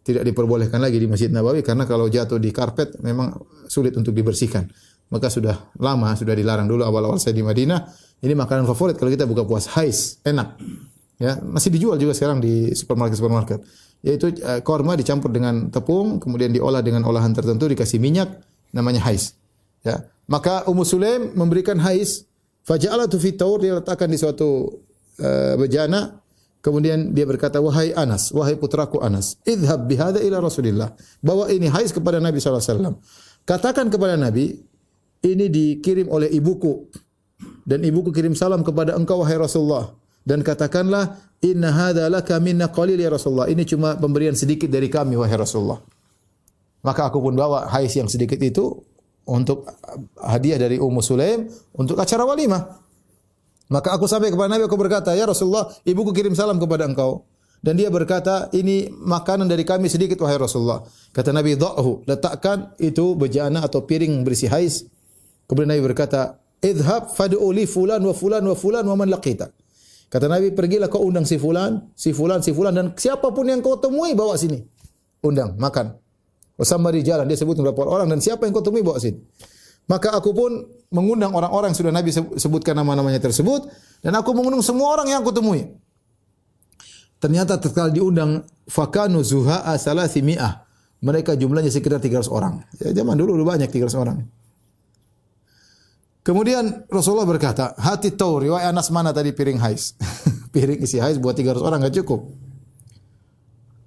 tidak diperbolehkan lagi di Masjid Nabawi karena kalau jatuh di karpet memang sulit untuk dibersihkan. Maka sudah lama sudah dilarang. Dulu awal-awal saya di Madinah, ini makanan favorit kalau kita buka puasa, hais, enak. Ya, masih dijual juga sekarang di supermarket. Yaitu korma dicampur dengan tepung, kemudian diolah dengan olahan tertentu, dikasih minyak, namanya hais. Ya. Maka Ummu Sulaim memberikan hais, faja'alatu fi taur, dia letakkan di suatu bejana. Kemudian dia berkata, wahai Anas, wahai putraku Anas, idhab bihada ila Rasulillah. Bawa ini hais kepada Nabi SAW. Katakan kepada Nabi, ini dikirim oleh ibuku. Dan ibuku kirim salam kepada engkau, wahai Rasulullah. Dan katakanlah, inna hadha laka minna qalil ya Rasulullah. Ini cuma pemberian sedikit dari kami, wahai Rasulullah. Maka aku pun bawa hais yang sedikit itu untuk hadiah dari Ummu Sulaim untuk acara walimah. Maka aku sampai kepada Nabi, aku berkata, ya Rasulullah, ibuku kirim salam kepada engkau. Dan dia berkata, ini makanan dari kami sedikit, wahai Rasulullah. Kata Nabi, dha'hu, letakkan itu bejana atau piring berisi hais. Kemudian Nabi berkata, idhab fad'u li fulan wa fulan wa fulan wa man laqita. Kata Nabi, pergilah kau undang si fulan, si fulan, si fulan, dan siapapun yang kau temui, bawa sini. Undang, makan. Wasamari jalan, dia sebut beberapa orang, dan siapa yang kau temui, bawa sini. Maka aku pun mengundang orang-orang yang sudah Nabi sebutkan nama-namanya tersebut, dan aku mengundang semua orang yang aku temui. Ternyata tatkala diundang fakanu zuha'a salasimi'ah. Mereka jumlahnya sekitar 300 orang. Ya, zaman dulu banyak 300 orang. Kemudian Rasulullah berkata, hati taur, wahai Anas, mana tadi piring hais? Piring isi hais buat 300 orang enggak cukup.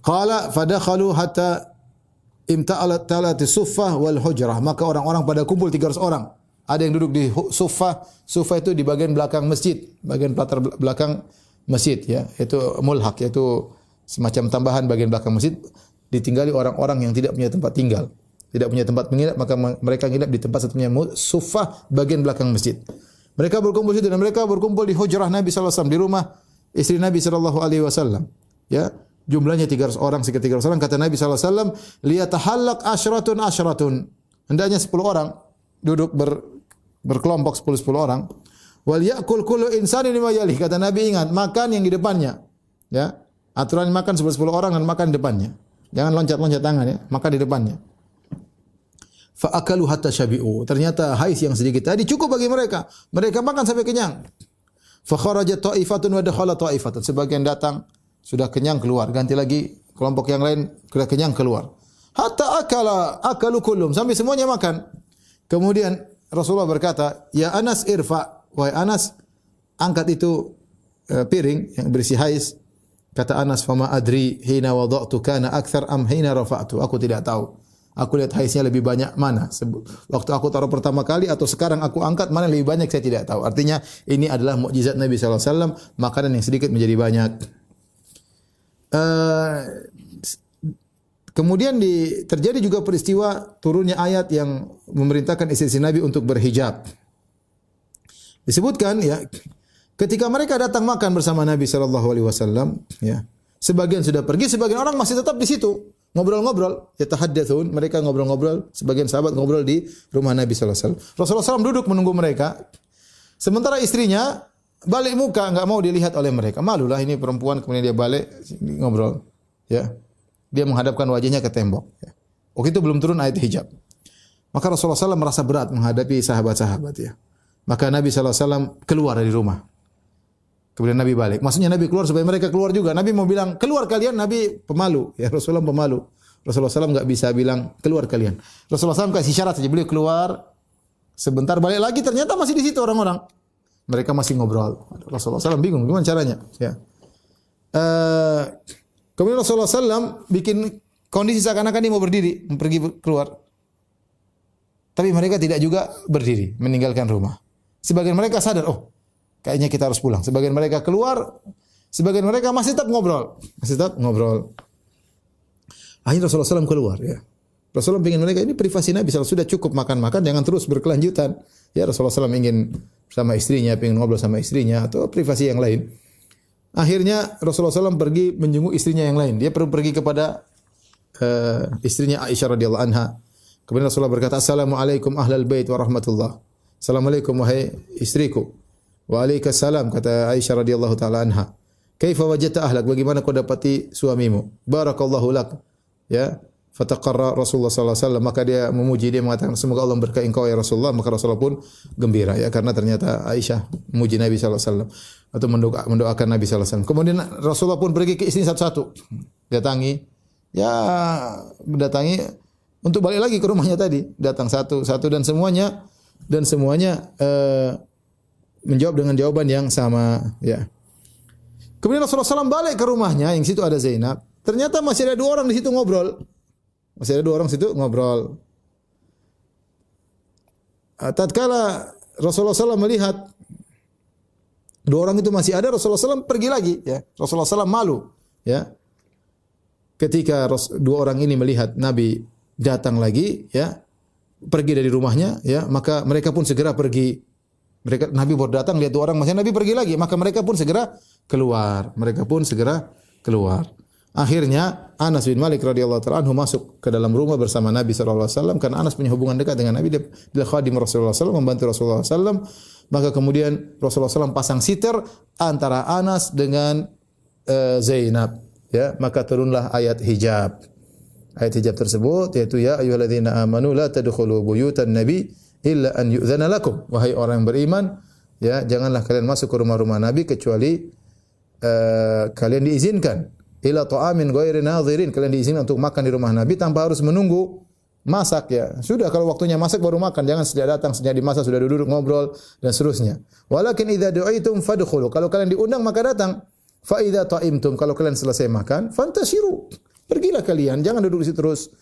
Qala fadakhalu hatta imta'alat talati suffah wal hujrah. Maka orang-orang pada kumpul 300 orang. Ada yang duduk di suffah. Suffah itu di bagian belakang masjid, bagian latar belakang masjid ya. Itu mulhaq, yaitu semacam tambahan bagian belakang masjid, ditinggali orang-orang yang tidak punya tempat tinggal. Tidak punya tempat menginap, maka mereka menginap di tempat satunya suffah bagian belakang masjid. Mereka berkumpul situ dan mereka berkumpul di hujrah Nabi sallallahu alaihi wasallam, di rumah istri Nabi sallallahu alaihi wasallam. Ya, jumlahnya 300 orang, sekitar 300 orang. Kata Nabi sallallahu alaihi wasallam, liyatahallaq asyratun. Hendaknya 10 orang duduk berkelompok 10 orang. Wal ya'kul kullu insanin mimma yalih. Kata Nabi, ingat, makan yang di depannya. Ya. Aturan makan 10 orang dan makan di depannya. Jangan loncat-loncat tangan ya, makan di depannya. Fa akalu hatta syabi'u. Ternyata hais yang sedikit tadi cukup bagi mereka. Mereka makan sampai kenyang. Fa kharajat ta'ifatun wa dakhala ta'ifatun. Sebagian datang sudah kenyang keluar, ganti lagi kelompok yang lain sudah kenyang keluar. Hatta akalu kullum, sampai semuanya makan. Kemudian Rasulullah berkata, "Ya Anas irfa." Wahai Anas, angkat itu piring yang berisi hais. Kata Anas, "Fama adri hina wada'tu kana akthar am hina rafa'tu." Aku tidak tahu. Aku lihat haiznya lebih banyak mana. Waktu aku taruh pertama kali atau sekarang aku angkat, mana lebih banyak saya tidak tahu. Artinya ini adalah mukjizat Nabi sallallahu alaihi wasallam, makanan yang sedikit menjadi banyak. Kemudian terjadi juga peristiwa turunnya ayat yang memerintahkan istri Nabi untuk berhijab. Disebutkan ya, ketika mereka datang makan bersama Nabi sallallahu alaihi wasallam, ya, sebagian sudah pergi, sebagian orang masih tetap di situ. Ngobrol-ngobrol, yatahaddatsun, mereka ngobrol-ngobrol, sebagian sahabat ngobrol di rumah Nabi sallallahu alaihi wasallam. Rasulullah SAW duduk menunggu mereka. Sementara istrinya balik muka, enggak mau dilihat oleh mereka. Malulah ini perempuan, kemudian dia balik ngobrol, ya. Dia menghadapkan wajahnya ke tembok, ya. Waktu itu belum turun ayat hijab. Maka Rasulullah SAW merasa berat menghadapi sahabat-sahabat, ya. Maka Nabi sallallahu alaihi wasallam keluar dari rumah. Kemudian Nabi balik. Maksudnya Nabi keluar supaya mereka keluar juga. Nabi mau bilang, keluar kalian. Nabi pemalu. Ya, Rasulullah pemalu. Rasulullah SAW enggak bisa bilang, keluar kalian. Rasulullah SAW kasih syarat saja. Beliau keluar. Sebentar balik lagi. Ternyata masih di situ orang-orang. Mereka masih ngobrol. Rasulullah SAW bingung. Gimana caranya? Ya. Kemudian Rasulullah SAW bikin kondisi seakan-akan dia mau berdiri. Pergi keluar. Tapi mereka tidak juga berdiri. Meninggalkan rumah. Sebagian mereka sadar, oh, kayaknya kita harus pulang. Sebagian mereka keluar, sebagian mereka masih tetap ngobrol. Masih tetap ngobrol. Akhirnya Rasulullah SAW keluar, ya. Rasulullah ingin mereka, ini privasi Nabi SAW, sudah cukup makan-makan, jangan terus berkelanjutan. Ya, Rasulullah SAW ingin sama istrinya, ingin ngobrol sama istrinya, atau privasi yang lain. Akhirnya Rasulullah SAW pergi menjenguk istrinya yang lain. Dia pergi kepada istrinya Aisyah radhiyallahu anha. Kemudian Rasulullah berkata, "Assalamualaikum ahlal bait wa rahmatullah." Assalamualaikum wahai istriku. Waalaikumsalam, kata Aisyah radhiyallahu taala anha. Kaifa wajadta ahlak? Bagaimana kau dapati suamimu? Barakallahu lak. Ya, fataqarra Rasulullah sallallahu alaihi wasallam, maka dia memuji, dia mengatakan semoga Allah memberkahi engkau ya Rasulullah. Maka Rasulullah pun gembira, ya, karena ternyata Aisyah memuji Nabi sallallahu alaihi wasallam atau mendoakan Nabi sallallahu alaihi wasallam. Kemudian Rasulullah pun pergi ke istri satu-satu. Mendatangi untuk balik lagi ke rumahnya tadi. Datang satu-satu dan semuanya menjawab dengan jawaban yang sama, ya. Kemudian Rasulullah SAW balik ke rumahnya, yang situ ada Zainab. Ternyata masih ada dua orang di situ ngobrol. Tatkala Rasulullah SAW melihat dua orang itu masih ada, Rasulullah SAW pergi lagi, ya. Rasulullah SAW malu, ya. Ketika dua orang ini melihat Nabi datang lagi, ya, pergi dari rumahnya, ya, maka mereka pun segera pergi. Nabi baru datang, lihat dua orang masih, Nabi pergi lagi, maka mereka pun segera keluar. Akhirnya Anas bin Malik radhiyallahu ta'ala anhu masuk ke dalam rumah bersama Nabi sallallahu alaihi wasallam, karena Anas punya hubungan dekat dengan Nabi, dia khadim Rasulullah sallallahu alaihi wasallam, membantu Rasulullah sallallahu alaihi wasallam. Maka kemudian Rasulullah SAW pasang sitar antara Anas dengan Zainab, ya, maka turunlah ayat hijab. Ayat hijab tersebut yaitu, ya ayyuhalladzina amanu la tadkhulu buyutan nabi illa an yu'dzana lakum. Wahai orang yang beriman, ya, janganlah kalian masuk ke rumah-rumah Nabi kecuali kalian diizinkan. Ila ta'amin ghairi nadhirin, kalian diizinkan untuk makan di rumah Nabi tanpa harus menunggu masak, ya. Sudah kalau waktunya masak baru makan, jangan sejak datang, sejak dimasak sudah duduk ngobrol dan seterusnya. Walakin idza du'itum fadkhulu, kalau kalian diundang maka datang. Fa idza ta'imtum, kalau kalian selesai makan, fantashiru, pergilah kalian, jangan duduk di situ terus.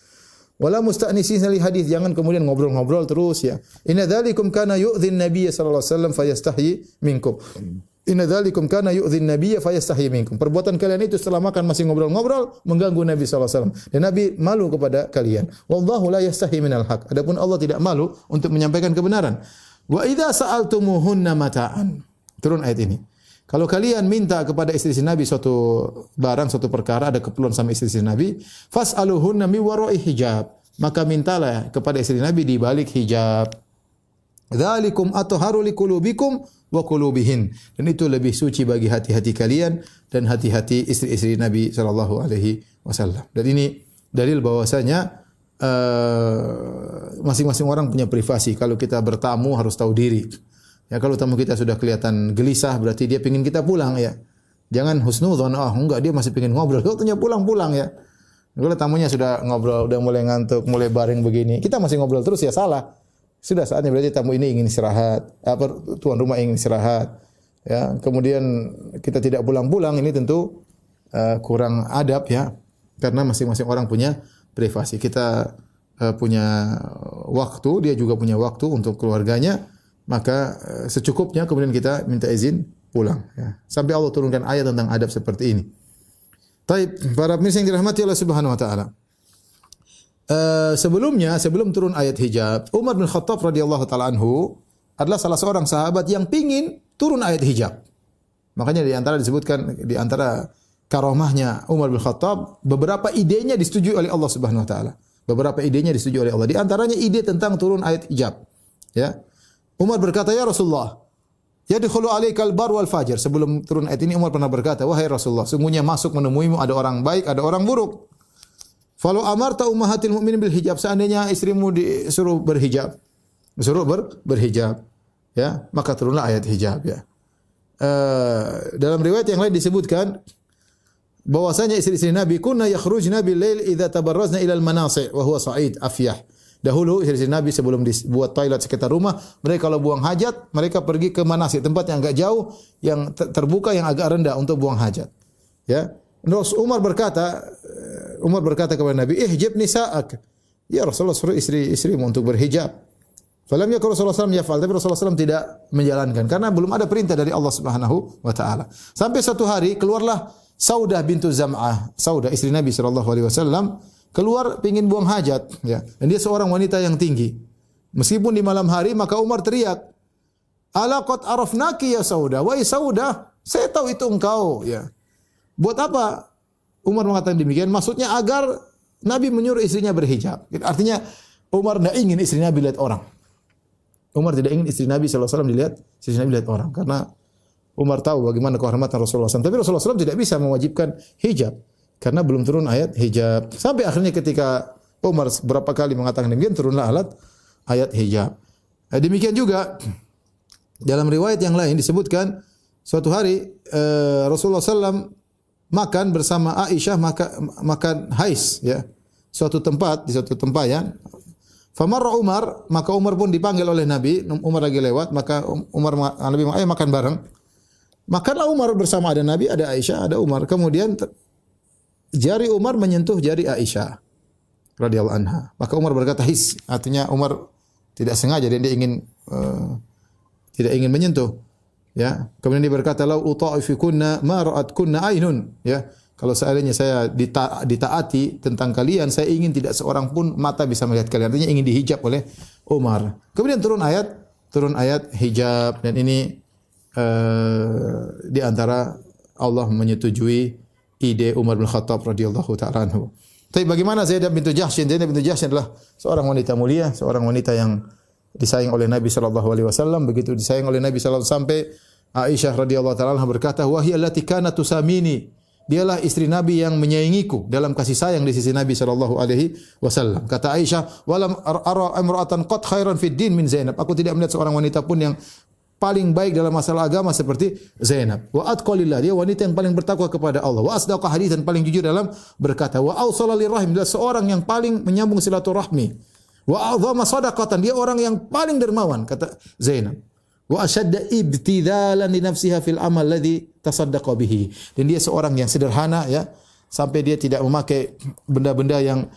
Wala musta'nisina li hadis, jangan kemudian ngobrol-ngobrol terus, ya. Inna dzalikum kana yu'dhin nabiyya sallallahu alaihi wasallam fayastahyi minkum. Inna dzalikum kana yu'dhin nabiyya fayastahyi minkum. Perbuatan kalian itu setelah makan masih ngobrol-ngobrol mengganggu Nabi sallallahu alaihi wasallam, dan Nabi malu kepada kalian. Wallahu la yastahyi minal haq. Adapun Allah tidak malu untuk menyampaikan kebenaran. Wa idza sa'altumuhunna mata'an. Turun ayat ini. Kalau kalian minta kepada istri-istri Nabi suatu barang, suatu perkara, ada keperluan sama istri-istri Nabi, fas'aluhunna mi wara'i hijab, maka mintalah kepada istri Nabi di balik hijab. Dzalikum atharu liqulubikum wa qulubihin. Dan itu lebih suci bagi hati-hati kalian dan hati-hati istri-istri Nabi sallallahu alaihi wasallam. Dan ini dalil bahwasanya masing-masing orang punya privasi. Kalau kita bertamu harus tahu diri. Ya, kalau tamu kita sudah kelihatan gelisah, berarti dia pingin kita pulang, ya. Jangan husnudzon, enggak, dia masih pingin ngobrol. Waktunya pulang-pulang, ya. Kalau tamunya sudah ngobrol, udah mulai ngantuk, mulai baring begini, kita masih ngobrol terus, ya salah. Sudah saatnya berarti tamu ini ingin istirahat, tuan rumah ingin istirahat. Ya, kemudian kita tidak pulang-pulang, ini tentu kurang adab ya, karena masing-masing orang punya privasi. Kita punya waktu, dia juga punya waktu untuk keluarganya, maka secukupnya kemudian kita minta izin pulang ya. Sampai Allah turunkan ayat tentang adab seperti ini. Baik, para pemirsa yang dirahmati Allah Subhanahu wa taala. Sebelum turun ayat hijab, Umar bin Khattab radhiyallahu taala anhu adalah salah seorang sahabat yang pingin turun ayat hijab. Makanya disebutkan di antara karomahnya Umar bin Khattab, beberapa idenya disetujui oleh Allah Subhanahu wa taala. Beberapa idenya disetujui oleh Allah. Di antaranya ide tentang turun ayat hijab. Ya. Umar berkata, "Ya Rasulullah, yadkhulu alaikal bar wal fajir." Sebelum turun ayat ini Umar pernah berkata, "Wahai Rasulullah, sungguhnya masuk menemuimu ada orang baik, ada orang buruk. Falau amarta ummahatil mu'minin bil hijab." Seandainya istrimu disuruh berhijab, berhijab, ya, maka turunlah ayat hijab ya. Dalam riwayat yang lain disebutkan bahwasanya istri-istri Nabi kunna yakhrujna bil lail idza tabarrazna ila al manasi' wa huwa sa'id afyah. Dahulu istri-istri Nabi sebelum dibuat toilet sekitar rumah, mereka kalau buang hajat, mereka pergi ke manasi', tempat yang agak jauh, yang terbuka, yang agak rendah untuk buang hajat. Ya. Umar berkata kepada Nabi, "Ihjib nisa'ak." Ya Rasulullah, suruh istri-istrimu untuk berhijab. Falam yakun Rasulullah SAW yaf'al, tapi Rasulullah SAW tidak menjalankan karena belum ada perintah dari Allah Subhanahu wa taala. Sampai satu hari keluarlah Saudah bintu Zam'ah, Saudah istri Nabi sallallahu alaihi wasallam, keluar pingin buang hajat ya. Dan dia seorang wanita yang tinggi. Meskipun di malam hari, maka Umar teriak, "Ala qad arafnaki ya Saudah." Wahai Saudah, saya tahu itu engkau ya. Buat apa Umar mengatakan demikian? Maksudnya agar Nabi menyuruh istrinya berhijab. Artinya Umar tidak ingin istri Nabi lihat orang. Umar tidak ingin istri Nabi sallallahu alaihi wasallam dilihat, istri Nabi lihat orang karena Umar tahu bagaimana kehormatan Rasulullah SAW. Tapi Rasulullah SAW tidak bisa mewajibkan hijab karena belum turun ayat hijab. Sampai akhirnya ketika Umar berapa kali mengatakan demikian, turunlah ayat hijab. Demikian juga dalam riwayat yang lain disebutkan suatu hari Rasulullah SAW makan bersama Aisyah, makan hais ya. Di suatu tempat ya. Famarra Umar, maka Umar pun dipanggil oleh Nabi. Umar lagi lewat, maka Nabi ayo makan bareng. Makanlah Umar bersama, ada Nabi, ada Aisyah, ada Umar. Kemudian jari Umar menyentuh jari Aisyah radhiyallahu anha. Maka Umar berkata his, artinya Umar tidak sengaja dan dia tidak ingin menyentuh. Ya. Kemudian dia berkata, "Lau uta'ifikunna ma ra'atkunna ainun." Ya. Kalau seandainya saya ditaati tentang kalian, saya ingin tidak seorang pun mata bisa melihat kalian. Artinya ingin dihijab oleh Umar. Kemudian turun ayat hijab, dan ini di antara Allah menyetujui ide Umar bin Khattab radhiyallahu ta'ala anhu. Tapi bagaimana Zainab bintu Jahsy? Zainab bintu Jahsy adalah seorang wanita mulia, seorang wanita yang disayang oleh Nabi sallallahu alaihi wasallam, begitu disayang oleh Nabi sallallahu sampai Aisyah radhiyallahu ta'ala anha berkata, "Wa hiya allati kanat tusamini." Dialah istri Nabi yang menyayangiku dalam kasih sayang di sisi Nabi sallallahu alaihi wasallam. Kata Aisyah, "Walam ara imra'atan qad khairan fid din min Zainab." Aku tidak melihat seorang wanita pun yang paling baik dalam masalah agama seperti Zainab. Wa atqalillah, dia wanita yang paling bertakwa kepada Allah. Wa asdaqa haditsan, paling jujur dalam berkata. Wa awsala lirrahim, dia seorang yang paling menyambung silaturahmi. Wa a'dhama shadaqatan, dia orang yang paling dermawan, kata Zainab. Wa ashadda ibtidalan li nafsiha fil amal ladzi tasaddaqa bihi. Dan dia seorang yang sederhana ya, sampai dia tidak memakai benda-benda yang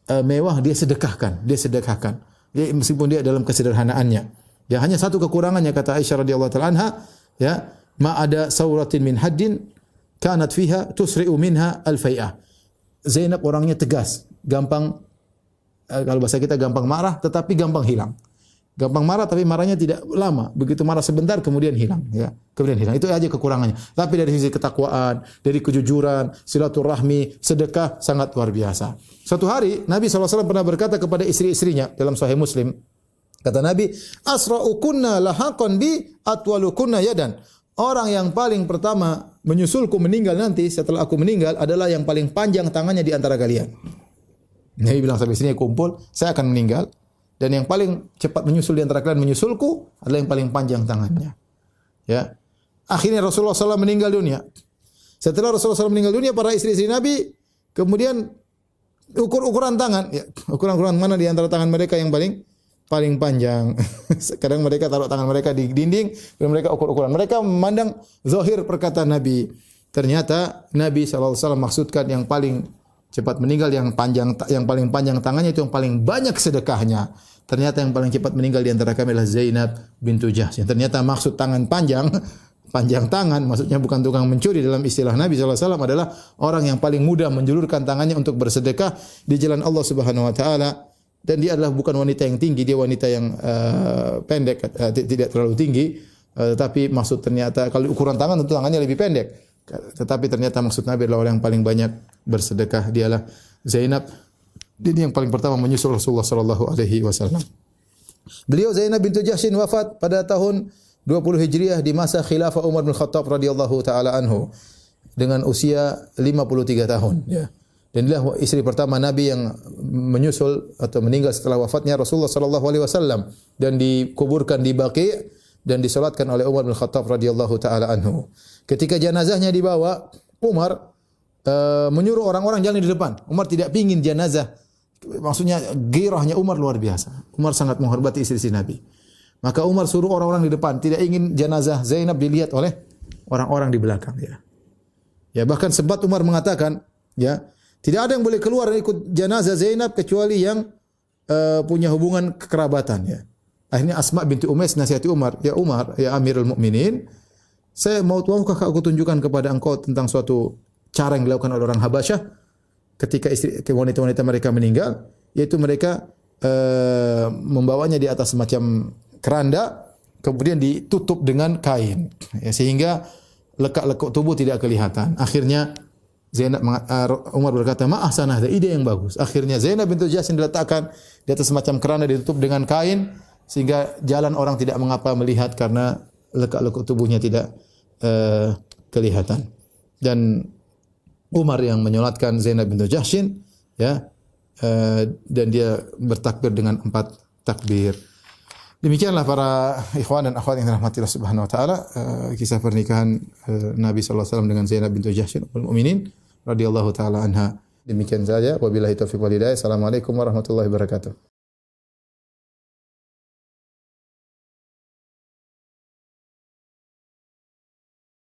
mewah, dia sedekahkan. Dia meskipun dia dalam kesederhanaannya. Ya, hanya satu kekurangannya kata Aisyah radhiyallahu taala anha, ya, ma ada sauratin min haddin kanat fiha tusri'u minha al-fai'ah. Zainab orangnya tegas, gampang kalau bahasa kita gampang marah tetapi gampang hilang. Gampang marah tapi marahnya tidak lama. Begitu marah sebentar kemudian hilang, ya. Kemudian hilang. Itu aja kekurangannya. Tapi dari sisi ketakwaan, dari kejujuran, silaturahmi, sedekah sangat luar biasa. Suatu hari Nabi SAW pernah berkata kepada istri-istrinya dalam Sahih Muslim, kata Nabi, "Asra'ukunna lahaqan bi atwalukunna yadan." Orang yang paling pertama menyusulku meninggal nanti setelah aku meninggal adalah yang paling panjang tangannya di antara kalian. Nabi bilang sama istrinya, kumpul, saya akan meninggal, dan yang paling cepat menyusul di antara kalian menyusulku adalah yang paling panjang tangannya. Ya. Akhirnya Rasulullah SAW meninggal dunia. Setelah Rasulullah SAW meninggal dunia, para istri-istri Nabi kemudian ukuran tangan, ya, ukuran mana di antara tangan mereka yang paling panjang. Kadang mereka taruh tangan mereka di dinding dan mereka ukur-ukuran. Mereka memandang zahir perkataan Nabi. ternyata Nabi SAW maksudkan yang paling cepat meninggal, yang paling panjang tangannya itu yang paling banyak sedekahnya. Ternyata yang paling cepat meninggal di antara kami adalah Zainab bintu Jahsy. Ternyata maksud tangan panjang tangan, maksudnya bukan tukang mencuri. Dalam istilah Nabi SAW adalah orang yang paling mudah menjulurkan tangannya untuk bersedekah di jalan Allah Subhanahu Wa Taala. Dan dia adalah bukan wanita yang tinggi, dia wanita yang pendek, tidak terlalu tinggi. Tetapi maksud ternyata kalau ukuran tangan tentu tangannya lebih pendek. Tetapi ternyata maksud Nabi adalah orang yang paling banyak bersedekah. Dialah Zainab. Dia yang paling pertama menyusul Rasulullah sallallahu alaihi wasallam. Beliau Zainab bintu Jahsy wafat pada tahun 20 Hijriah di masa khilafah Umar bin Khattab radhiyallahu taala anhu dengan usia 53 tahun, ya. Dan inilah istri pertama Nabi yang menyusul atau meninggal setelah wafatnya Rasulullah sallallahu alaihi wasallam dan dikuburkan di Baqi' dan disolatkan oleh Umar bin Khattab radhiyallahu taala anhu. Ketika jenazahnya dibawa, Umar menyuruh orang-orang jalan di depan. Umar tidak pingin jenazah. Maksudnya gairahnya Umar luar biasa. Umar sangat menghormati istri Nabi. Maka Umar suruh orang-orang di depan, tidak ingin jenazah Zainab dilihat oleh orang-orang di belakang, ya. Ya, bahkan sempat Umar mengatakan, ya, tidak ada yang boleh keluar dan ikut jenazah Zainab kecuali yang punya hubungan kekerabatan, ya. Akhirnya Asma binti Umais nasihati Umar, ya Umar, ya Amirul Mukminin, maukah aku tunjukkan kepada engkau tentang suatu cara yang dilakukan oleh orang Habasyah ketika wanita-wanita mereka meninggal, yaitu mereka membawanya di atas semacam keranda, kemudian ditutup dengan kain, ya, sehingga lekak-lekuk tubuh tidak kelihatan. Akhirnya Umar berkata, "Ma'ahsanah, ada ide yang bagus." Akhirnya Zainab bintu Jahsy diletakkan di atas semacam keranda, ditutup dengan kain, sehingga jalan orang tidak mengapa melihat karena lekak-lekuk tubuhnya tidak kelihatan. Dan Umar yang menyolatkan Zainab bintu Jahsy, ya, dan dia bertakbir dengan 4 takbir. Demikianlah para ikhwan dan akhwat yang dirahmati Allah Subhanahu wa taala, kisah pernikahan Nabi sallallahu alaihi wasallam dengan Zainab bintu Jahsy ummul mukminin radhiyallahu taala anha. Demikian saja, wabillahi taufiq wal hidayah. Assalamualaikum warahmatullahi wabarakatuh.